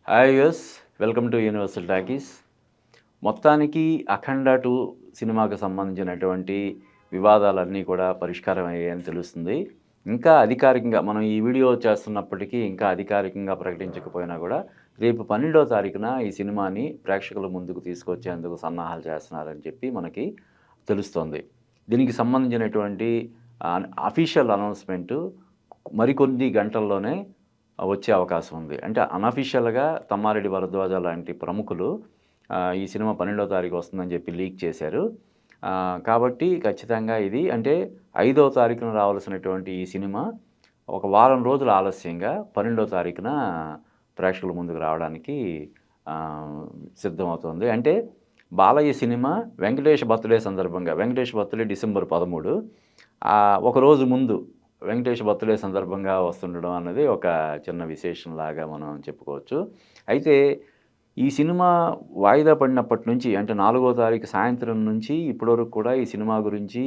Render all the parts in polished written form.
Hi use welcome to universal talkies. మొత్తానికి 'అఖండ 2' సినిమాకు సంబంధించినటువంటి వివాదాలన్నీ కూడా పరిష్కారం అయ్యాయని తెలుస్తుంది. ఇంకా అధికారికంగా మనం ఈ వీడియో చేస్తున్నప్పటికీ ఇంకా అధికారికంగా ప్రకటించకపోయినా కూడా రేపు 12వ తారీఖున ఈ సినిమాని ప్రేక్షకుల ముందుకు తీసుకొచ్చేందుకు సన్నాహాలు చేస్తున్నారని చెప్పి మనకి తెలుస్తోంది. దీనికి సంబంధించినటువంటి అఫీషియల్ అనౌన్స్‌మెంటు మరికొన్ని గంటల్లోనే వచ్చే అవకాశం ఉంది. అంటే అనఫీషియల్‌గా తమ్మారెడ్డి భరద్వాజ లాంటి ప్రముఖులు ఈ సినిమా 12వ తారీఖు వస్తుందని చెప్పి లీక్ చేశారు. కాబట్టి ఖచ్చితంగా ఇది అంటే 5వ తారీఖున రావాల్సినటువంటి ఈ సినిమా ఒక వారం రోజులు ఆలస్యంగా 12వ తారీఖున ప్రేక్షకుల ముందుకు రావడానికి సిద్ధమవుతోంది. అంటే బాలయ్య సినిమా వెంకటేష్ బర్త్‌డే సందర్భంగా వెంకటేష్ బర్త్‌డే డిసెంబర్ 13 ఒకరోజు ముందు వెంకటేష్ బర్త్‌డే సందర్భంగా వస్తుండడం అన్నది ఒక చిన్న విశేషంలాగా మనం చెప్పుకోవచ్చు. అయితే ఈ సినిమా వాయిదా పడినప్పటి నుంచి అంటే 4వ తారీఖు సాయంత్రం నుంచి ఇప్పటివరకు కూడా ఈ సినిమా గురించి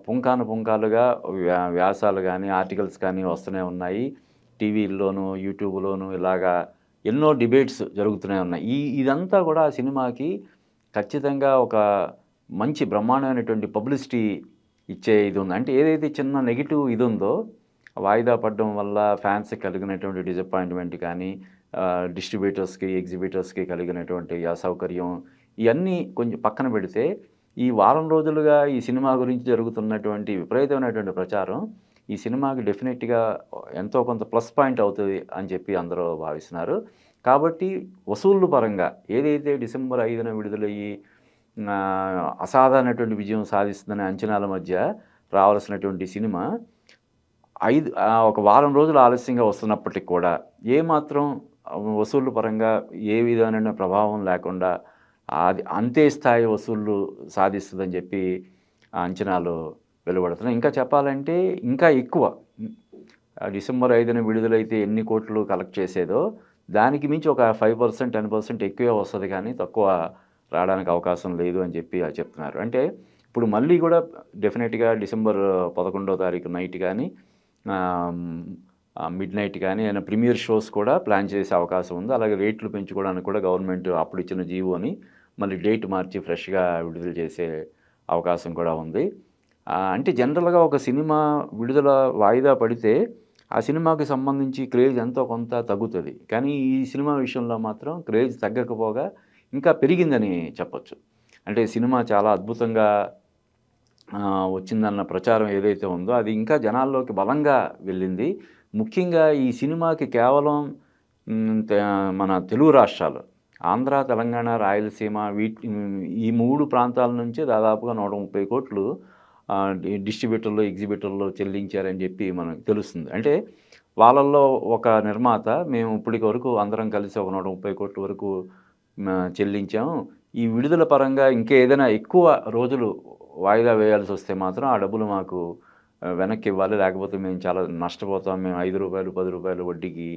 పుంఖానుపుంఖాలుగా వ్యాసాలు గానీ, ఆర్టికల్స్ కానీ వస్తూనే ఉన్నాయి. టీవీల్లోనూ, యూట్యూబ్‌లోనూ ఇలాగా ఎన్నో డిబేట్స్ జరుగుతూనే ఉన్నాయి. ఇదంతా కూడా ఆ సినిమాకి ఖచ్చితంగా ఒక మంచి బ్రహ్మాండమైనటువంటి పబ్లిసిటీ ఇచ్చే ఇది ఉంది. అంటే ఏదైతే చిన్న నెగెటివ్ ఇది ఉందో వాయిదా పడడం వల్ల ఫ్యాన్స్‌కి కలిగినటువంటి డిసప్పాయింట్‌మెంట్ కానీ, డిస్ట్రిబ్యూటర్స్‌కి, ఎగ్జిబిటర్స్‌కి కలిగినటువంటి అసౌకర్యం ఇయన్నీ కొంచెం పక్కన పెడితే, ఈ వారం రోజులుగా ఈ సినిమా గురించి జరుగుతున్నటువంటి విపరీతమైనటువంటి ప్రచారం ఈ సినిమాకి డెఫినెట్‌గా ఎంతో కొంత ప్లస్ పాయింట్ అవుతది అని చెప్పి అందరూ భావిస్తున్నారు. కాబట్టి వసూళ్ల పరంగా ఏదైతే డిసెంబర్ 5న విడుదలయ్యి అసాధారణమైనటువంటి విజయం సాధిస్తుందనే అంచనాల మధ్య రావాల్సినటువంటి సినిమా ఒక వారం రోజులు ఆలస్యంగా వస్తున్నప్పటికి కూడా ఏమాత్రం వసూళ్ల పరంగా ఏ విధమైన ప్రభావం లేకుండా అది అంతే స్థాయి వసూళ్లు సాధిస్తుందని చెప్పి అంచనాలు వెలువడుతున్నాయి. ఇంకా చెప్పాలంటే ఇంకా ఎక్కువ డిసెంబర్ 5న విడుదలైతే ఎన్ని కోట్లు కలెక్ట్ చేసేదో దానికి మించి ఒక 5%, 10% ఎక్కువే వస్తది కానీ తక్కువ రావడానికి అవకాశం లేదు అని చెప్పి చెప్తున్నారు. అంటే ఇప్పుడు మళ్ళీ కూడా డెఫినెట్‌గా డిసెంబర్ 11వ తారీఖు నైట్ కానీ మిడ్‌నైట్ కానీ ఏమైనా ప్రీమియర్ షోస్ కూడా ప్లాన్ చేసే అవకాశం ఉంది. అలాగే రేట్లు పెంచుకోవడానికి కూడా గవర్నమెంట్ అప్పుడు ఇచ్చిన జీవోని మళ్ళీ డేట్ మార్చి ఫ్రెష్‌గా విడుదల చేసే అవకాశం కూడా ఉంది. అంటే జనరల్‌గా ఒక సినిమా విడుదల వాయిదా పడితే ఆ సినిమాకి సంబంధించి క్రేజ్ ఎంతో కొంత తగ్గుతది. కానీ ఈ సినిమా విషయంలో మాత్రం క్రేజ్ తగ్గకపోగా ఇంకా పెరిగిందని చెప్పొచ్చు. అంటే సినిమా చాలా అద్భుతంగా వచ్చిందన్న ప్రచారం ఏదైతే ఉందో అది ఇంకా జనాల్లోకి బలంగా వెళ్ళింది. ముఖ్యంగా ఈ సినిమాకి కేవలం మన తెలుగు రాష్ట్రాలు ఆంధ్ర, తెలంగాణ, రాయలసీమ ఈ 3 ప్రాంతాల నుంచే దాదాపుగా 130 కోట్లు డిస్ట్రిబ్యూటర్లు, ఎగ్జిబిటర్లు చెల్లించారని చెప్పి మనకు తెలుస్తుంది. అంటే వాళ్ళల్లో ఒక నిర్మాత మేము ఇప్పటికి వరకు అందరం కలిసి ఒక 130 కోట్ల వరకు చెల్లించాం. ఈ విడుదల పరంగా ఇంకేదైనా ఎక్కువ రోజులు వాయిదా వేయాల్సొస్తే మాత్రం ఆ డబ్బులు మాకు వెనక్కి ఇవ్వాలి. లేకపోతే మేము చాలా నష్టపోతాం. మేము రూ. 5, రూ. 10 వడ్డీకి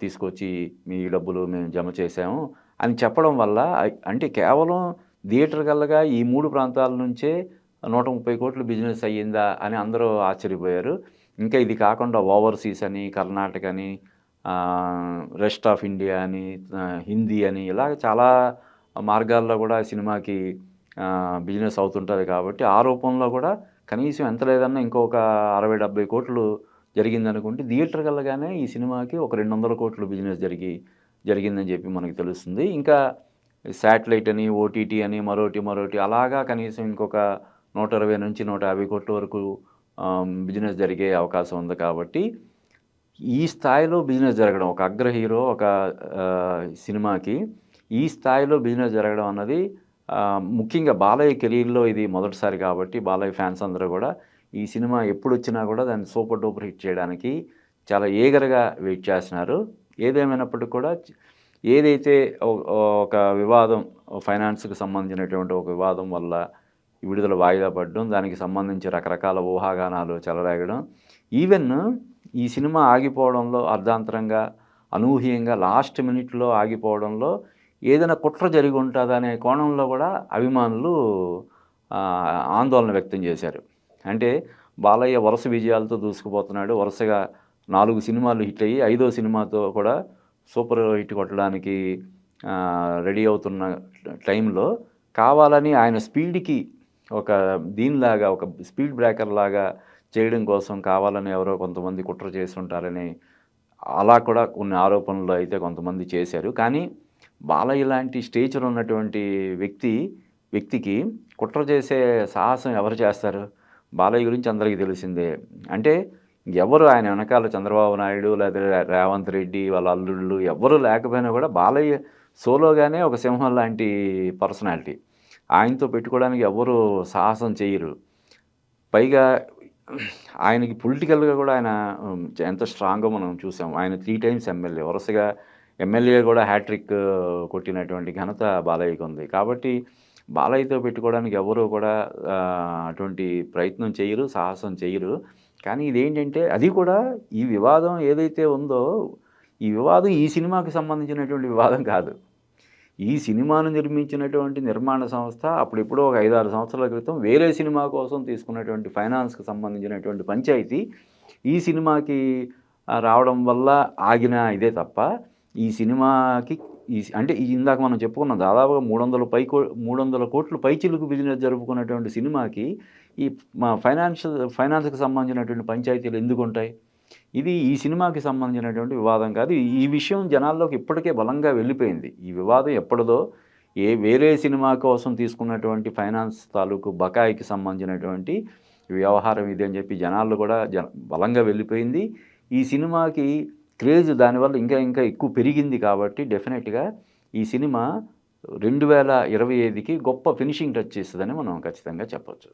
తీసుకొచ్చి మీ డబ్బులు మేము జమ చేశాము అని చెప్పడం వల్ల అంటే కేవలం థియేటర్ గల్లగా ఈ 3 ప్రాంతాల నుంచే 130 కోట్లు బిజినెస్ అయ్యిందా అని అందరూ ఆశ్చర్యపోయారు. ఇంకా ఇది కాకుండా ఓవర్‌సీస్ అని, కర్ణాటక అని, రెస్ట్ ఆఫ్ ఇండియా అని, హిందీ అని ఇలాగ చాలా మార్గాల్లో కూడా సినిమాకి బిజినెస్ అవుతుంటుంది కాబట్టి ఆ రూపంలో కూడా కనీసం ఎంత లేదన్నా ఇంకొక 60, 70 కోట్లు జరిగిందనుకుంటే థియేటర్ వెళ్ళగానే ఈ సినిమాకి ఒక 200 కోట్లు బిజినెస్ జరిగిందని చెప్పి మనకు తెలుస్తుంది. ఇంకా శాటిలైట్ అని, ఓటీటీ అని మరోటి అలాగా కనీసం ఇంకొక 120-150 కోట్ల వరకు బిజినెస్ జరిగే అవకాశం ఉంది. కాబట్టి ఈ స్థాయిలో బిజినెస్ జరగడం ఒక అగ్ర హీరో ఒక సినిమాకి ఈ స్థాయిలో బిజినెస్ జరగడం అన్నది ముఖ్యంగా బాలయ్య కెరీర్‌లో ఇది మొదటిసారి కాబట్టి బాలయ్య ఫ్యాన్స్ అందరూ కూడా ఈ సినిమా ఎప్పుడొచ్చినా కూడా దాన్ని సూపర్ డూపర్ హిట్ చేయడానికి చాలా ఈగర్‌గా వెయిట్ చేస్తున్నారు. ఏదేమైనప్పటికి కూడా ఏదైతే ఒక వివాదం ఫైనాన్స్‌కి సంబంధించినటువంటి ఒక వివాదం వల్ల విడుదల వాయిదా పడడం, దానికి సంబంధించి రకరకాల ఊహాగానాలు చెలరేగడం, ఈవెన్ ఈ సినిమా ఆగిపోవడంలో అర్ధాంతరంగా, అనూహ్యంగా లాస్ట్ మినిట్‌లో ఆగిపోవడంలో ఏదైనా కుట్ర జరిగి ఉంటుందనే కోణంలో కూడా అభిమానులు ఆందోళన వ్యక్తం చేశారు. అంటే బాలయ్య వరుస విజయాలతో దూసుకుపోతున్నాడు. వరుసగా 4 సినిమాలు హిట్ అయ్యి 5వ సినిమాతో కూడా సూపర్ హిట్ కొట్టడానికి రెడీ అవుతున్న టైంలో కావాలని ఆయన స్పీడ్‌కి ఒక దీనిలాగా ఒక స్పీడ్ బ్రేకర్ లాగా చేయడం కోసం కావాలని ఎవరో కొంతమంది కుట్ర చేసుంటారని అలా కూడా కొన్ని ఆరోపణలు అయితే కొంతమంది చేశారు. కానీ బాలయ్య లాంటి స్టేచర్ ఉన్నటువంటి వ్యక్తికి కుట్ర చేసే సాహసం ఎవరు చేస్తారు? బాలయ్య గురించి అందరికీ తెలిసిందే. అంటే ఎవరు ఆయన వెనకాల చంద్రబాబు నాయుడు లేదా రేవంత్ రెడ్డి వాళ్ళ అల్లుళ్ళు ఎవ్వరు లేకపోయినా కూడా బాలయ్య సోలోగానే ఒక సింహం లాంటి పర్సనాలిటీ. ఆయనతో పెట్టుకోవడానికి ఎవ్వరు సాహసం చెయ్యరు. పైగా ఆయనకి పొలిటికల్‌గా కూడా ఆయన ఎంత స్ట్రాంగో మనం చూసాం. ఆయన 3 టైమ్స్ ఎమ్మెల్యే. వరుసగా ఎమ్మెల్యే కూడా హ్యాట్రిక్ కొట్టినటువంటి ఘనత బాలయ్యకుంది. కాబట్టి బాలయ్యతో పెట్టుకోవడానికి ఎవరు కూడా అటువంటి ప్రయత్నం చెయ్యరు, సాహసం చెయ్యరు. కానీ ఇదేంటంటే అది కూడా ఈ వివాదం ఏదైతే ఉందో, ఈ వివాదం ఈ సినిమాకి సంబంధించినటువంటి వివాదం కాదు. ఈ సినిమాను నిర్మించినటువంటి నిర్మాణ సంస్థ అప్పుడెప్పుడో ఒక 5, 6 సంవత్సరాల క్రితం వేరే సినిమా కోసం తీసుకున్నటువంటి ఫైనాన్స్‌కి సంబంధించినటువంటి పంచాయతీ ఈ సినిమాకి రావడం వల్ల ఆగిన ఇదే తప్ప, ఈ సినిమాకి అంటే ఇందాక మనం చెప్పుకున్నాం దాదాపుగా 300 కోట్లు పైచిలుకు బిజినెస్ జరుపుకున్నటువంటి సినిమాకి ఈ ఫైనాన్స్‌కి సంబంధించినటువంటి పంచాయతీలు ఎందుకుంటాయి? ఇది ఈ సినిమాకి సంబంధించినటువంటి వివాదం కాదు. ఈ విషయం జనాల్లోకి ఇప్పటికే బలంగా వెళ్ళిపోయింది. ఈ వివాదం ఎప్పటిదో వేరే సినిమా కోసం తీసుకున్నటువంటి ఫైనాన్స్ తాలూకు బకాయికి సంబంధించినటువంటి వ్యవహారం ఇది అని చెప్పి జనాల్లో కూడా బలంగా వెళ్ళిపోయింది. ఈ సినిమాకి క్రేజ్ దానివల్ల ఇంకా ఎక్కువ పెరిగింది కాబట్టి డెఫినెట్‌గా ఈ సినిమా 2025కి గొప్ప ఫినిషింగ్ టచ్ ఇస్తదని మనం ఖచ్చితంగా చెప్పొచ్చు.